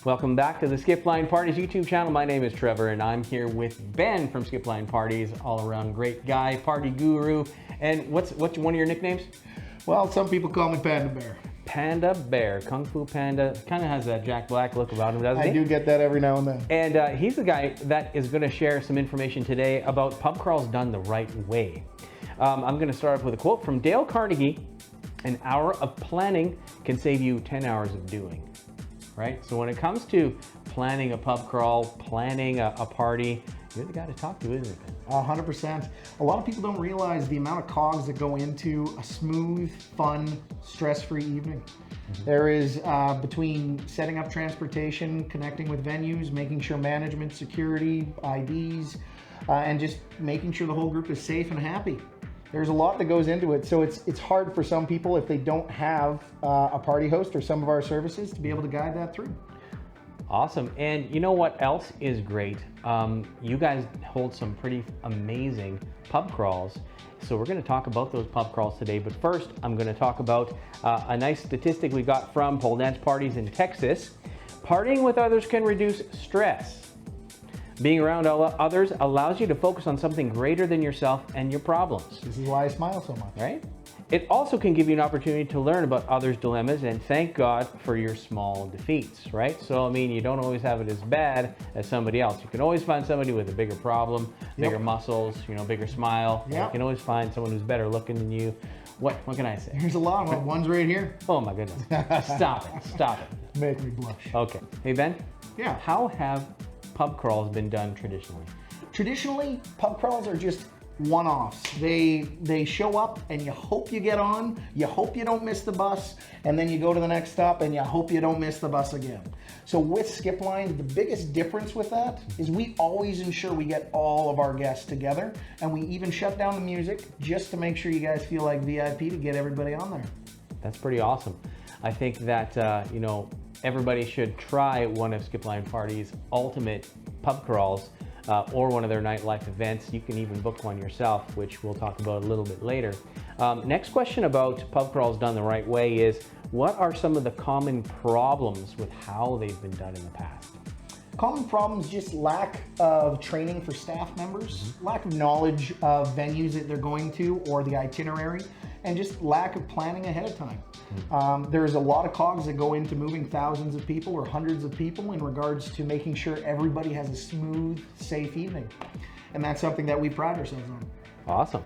Welcome back to the Skipline Parties YouTube channel. My name is Trevor and I'm here with Ben from Skipline Parties, all around great guy, party guru. And what's one of your nicknames? Well, some people call me Panda Bear. Panda Bear, Kung Fu Panda. Kind of has that Jack Black look about him, doesn't he? I do get that every now and then. And he's the guy that is going to share some information today about pub crawls done the right way. I'm going to start off with a quote from Dale Carnegie. An hour of planning can save you 10 hours of doing. Right? So when it comes to planning a pub crawl, planning a party, you're the guy to talk to, isn't it? 100%. A lot of people don't realize the amount of cogs that go into a smooth, fun, stress-free evening. There is between setting up transportation, connecting with venues, making sure management, security, IDs, and just making sure the whole group is safe and happy. There's a lot that goes into it, so it's hard for some people if they don't have a party host or some of our services to be able to guide that through. Awesome. And you know what else is great? You guys hold some pretty amazing pub crawls. So we're going to talk about those pub crawls today. But first, I'm going to talk about a nice statistic we got from pole dance parties in Texas. Partying with others can reduce stress. Being around others allows you to focus on something greater than yourself and your problems. This is why I smile so much. Right? It also can give you an opportunity to learn about others' dilemmas and thank God for your small defeats, right? So, I mean, you don't always have it as bad as somebody else. You can always find somebody with a bigger problem, bigger muscles, bigger smile. Yep. You can always find someone who's better looking than you. What can I say? Here's a lot of them. One's right here. Oh my goodness. Stop it. Stop it. Make me blush. Okay. Hey, Ben? Yeah. How have pub crawls been done traditionally? Traditionally, pub crawls are just one-offs. They show up and you hope you get on, you hope you don't miss the bus, and then you go to the next stop and you hope you don't miss the bus again. So with Skipline, the biggest difference with that is we always ensure we get all of our guests together, and we even shut down the music just to make sure you guys feel like VIP to get everybody on there. That's pretty awesome. I think that, everybody should try one of Skipline Parties' ultimate pub crawls or one of their nightlife events. You can even book one yourself, which we'll talk about a little bit later. Next question about pub crawls done the right way is, what are some of the common problems with how they've been done in the past? Common problems, just lack of training for staff members, lack of knowledge of venues that they're going to or the itinerary, and just lack of planning ahead of time. There's a lot of cogs that go into moving thousands of people or hundreds of people in regards to making sure everybody has a smooth, safe evening. And that's something that we pride ourselves on. Awesome.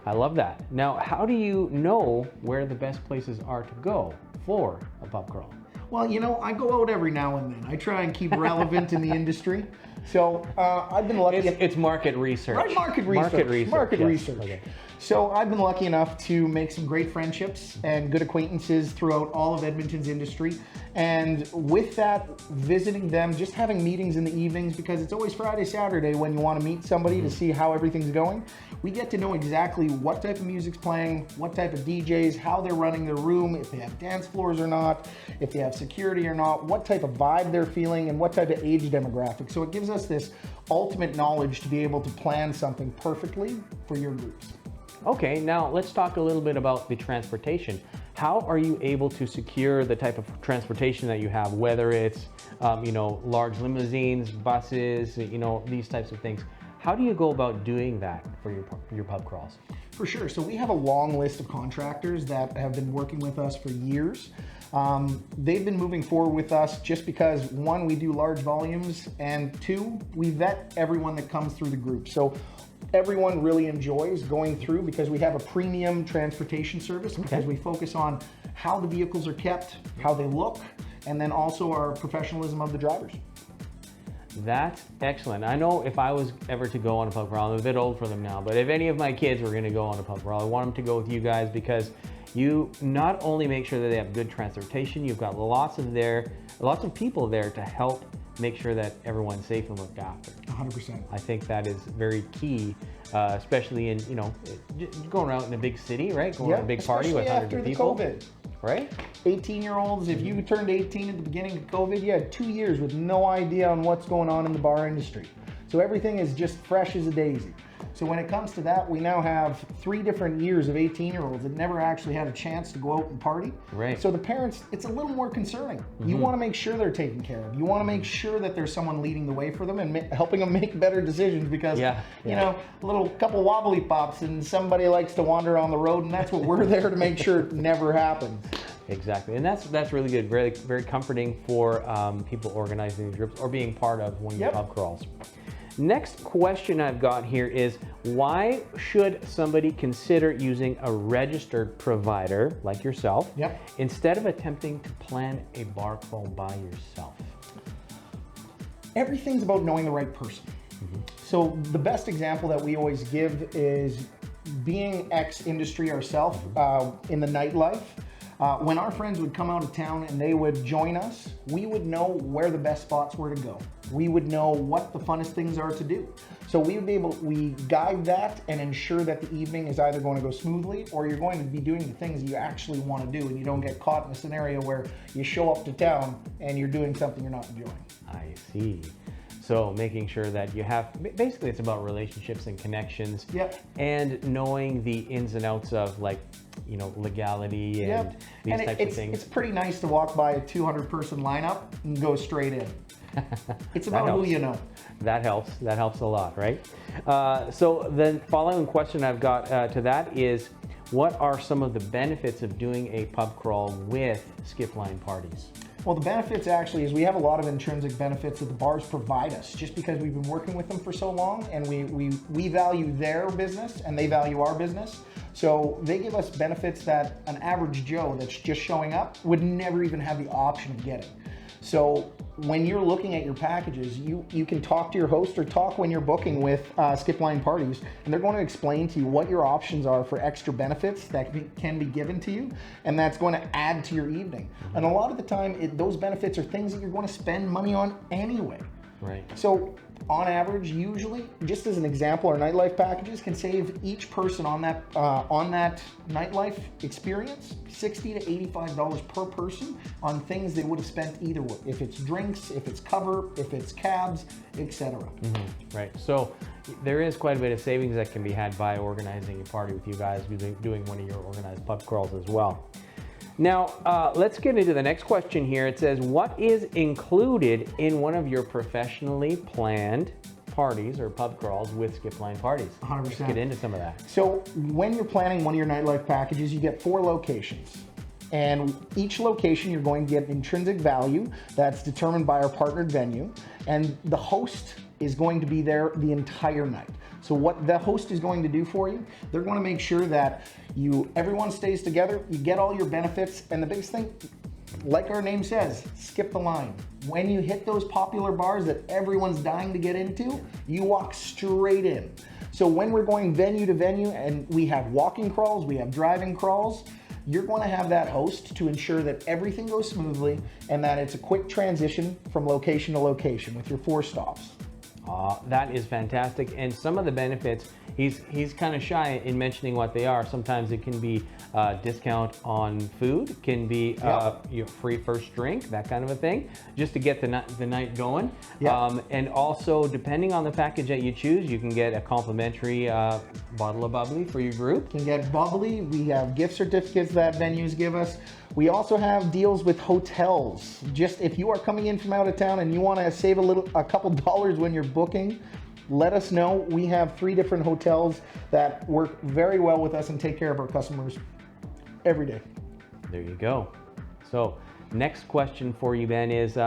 I love that. Now, how do you know where the best places are to go for a pub crawl? Well, I go out every now and then. I try and keep relevant in the industry. So I've been lucky. It's market research. Right, market research. Okay. So I've been lucky enough to make some great friendships and good acquaintances throughout all of Edmonton's industry. And with that, visiting them, just having meetings in the evenings, because it's always Friday, Saturday when you want to meet somebody to see how everything's going. We get to know exactly what type of music's playing, what type of DJs, how they're running their room, if they have dance floors or not, if they have security or not, what type of vibe they're feeling, and what type of age demographic. So it gives us this ultimate knowledge to be able to plan something perfectly for your groups. Okay, now let's talk a little bit about the transportation. How are you able to secure the type of transportation that you have, whether it's, large limousines, buses, these types of things? How do you go about doing that for your pub crawls? For sure. So we have a long list of contractors that have been working with us for years. They've been moving forward with us just because, one, we do large volumes, and two, we vet everyone that comes through the group. So everyone really enjoys going through because we have a premium transportation service because we focus on how the vehicles are kept, how they look, and then also our professionalism of the drivers. That's excellent. I know if I was ever to go on a pub crawl, I'm a bit old for them now, but if any of my kids were going to go on a pub crawl, I want them to go with you guys because you not only make sure that they have good transportation, you've got lots of people there to help make sure that everyone's safe and looked after. 100%. I think that is very key, especially in, going around in a big city, right? Going to a big party with hundreds of people. COVID. Right? 18-year-olds, if you turned 18 at the beginning of COVID, you had 2 years with no idea on what's going on in the bar industry. So everything is just fresh as a daisy. So when it comes to that, we now have 3 different years of 18-year-olds that never actually had a chance to go out and party. Right. So the parents, it's a little more concerning. You want to make sure they're taken care of. You want to make sure that there's someone leading the way for them and helping them make better decisions, because you know, a little couple wobbly pops and somebody likes to wander on the road, and that's what we're there to make sure it never happens. Exactly, and that's really good. Very, very comforting for people organizing these groups or being part of one of your pub crawls. Next question I've got here is, why should somebody consider using a registered provider like yourself instead of attempting to plan a bar crawl by yourself? Everything's about knowing the right person. So the best example that we always give is being ex-industry ourselves in the nightlife. When our friends would come out of town and they would join us, we would know where the best spots were to go. We would know what the funnest things are to do. So we guide that and ensure that the evening is either going to go smoothly, or you're going to be doing the things you actually want to do, and you don't get caught in a scenario where you show up to town and you're doing something you're not enjoying. I see. So making sure that you have, basically it's about relationships and connections, and knowing the ins and outs of, like, you know, legality and these types of things. It's pretty nice to walk by a 200-person lineup and go straight in. It's about who you know. That helps. That helps a lot, right? So the following question I've got to that is, what are some of the benefits of doing a pub crawl with Skipline Parties? Well, the benefits actually is we have a lot of intrinsic benefits that the bars provide us, just because we've been working with them for so long, and we value their business and they value our business. So they give us benefits that an average Joe that's just showing up would never even have the option of getting. So when you're looking at your packages, you can talk to your host or talk when you're booking with Skipline Parties, and they're going to explain to you what your options are for extra benefits that can be given to you, and that's going to add to your evening. And a lot of the time, those benefits are things that you're going to spend money on anyway. Right. So on average, usually, just as an example, our nightlife packages can save each person on that nightlife experience $60 to $85 per person on things they would have spent either way. If it's drinks, if it's cover, if it's cabs, etc. Right. So there is quite a bit of savings that can be had by organizing a party with you guys, doing one of your organized pub crawls as well. Now, let's get into the next question here. It says, what is included in one of your professionally planned parties or pub crawls with Skipline Parties? 100%. Let's get into some of that. So when you're planning one of your nightlife packages, you get 4 locations. And each location, you're going to get intrinsic value that's determined by our partnered venue. And the host is going to be there the entire night. So what the host is going to do for you, they're going to make sure that everyone stays together, you get all your benefits, and the biggest thing, like our name says, skip the line. When you hit those popular bars that everyone's dying to get into, you walk straight in. So when we're going venue to venue and we have walking crawls, we have driving crawls, you're going to have that host to ensure that everything goes smoothly and that it's a quick transition from location to location with your 4 stops. That is fantastic, and some of the benefits, he's kind of shy in mentioning what they are. Sometimes it can be discount on food, can be free first drink, that kind of a thing, just to get the night going. And also, depending on the package that you choose, you can get a complimentary bottle of bubbly for your group. You can get bubbly. We have gift certificates that venues give us. We also have deals with hotels. Just if you are coming in from out of town and you want to save a couple dollars when you're booking, let us know. We have 3 different hotels that work very well with us and take care of our customers every day. There you go. So next question for you, Ben, is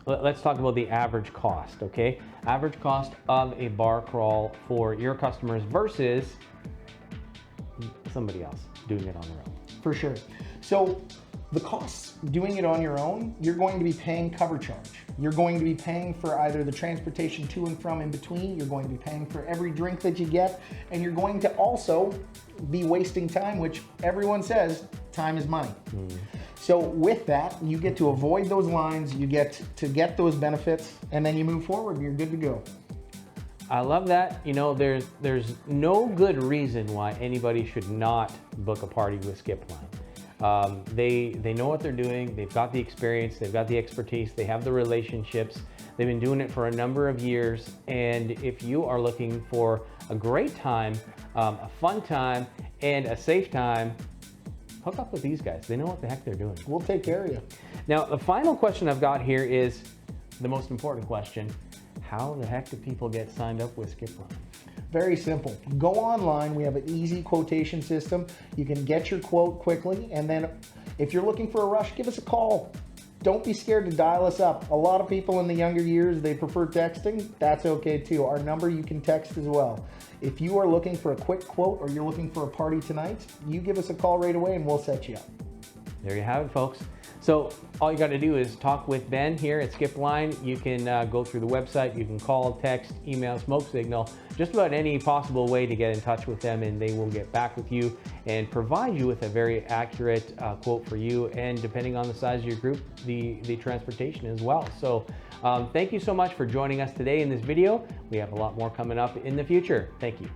let's talk about the average cost, okay? Average cost of a bar crawl for your customers versus somebody else doing it on their own. For sure. So the costs doing it on your own, you're going to be paying cover charge. You're going to be paying for either the transportation to and from in between, you're going to be paying for every drink that you get, and you're going to also be wasting time, which everyone says time is money. So with that, you get to avoid those lines, you get to get those benefits, and then you move forward and you're good to go. I love that. You know, there's no good reason why anybody should not book a party with Skipline. They know what they're doing. They've got the experience. They've got the expertise. They have the relationships. They've been doing it for a number of years. And if you are looking for a great time, a fun time, and a safe time, hook up with these guys. They know what the heck they're doing. We'll take care of you. Now, the final question I've got here is the most important question. How the heck do people get signed up with Skipline? Very simple. Go online. We have an easy quotation system. You can get your quote quickly, and then if you're looking for a rush, give us a call. Don't be scared to dial us up. A lot of people in the younger years, they prefer texting. That's okay too. Our number, you can text as well. If you are looking for a quick quote or you're looking for a party tonight, you give us a call right away and we'll set you up. There you have it, folks. So all you got to do is talk with Ben here at Skipline. You can go through the website. You can call, text, email, smoke signal, just about any possible way to get in touch with them, and they will get back with you and provide you with a very accurate quote for you, and depending on the size of your group, the transportation as well. So thank you so much for joining us today in this video. We have a lot more coming up in the future. Thank you.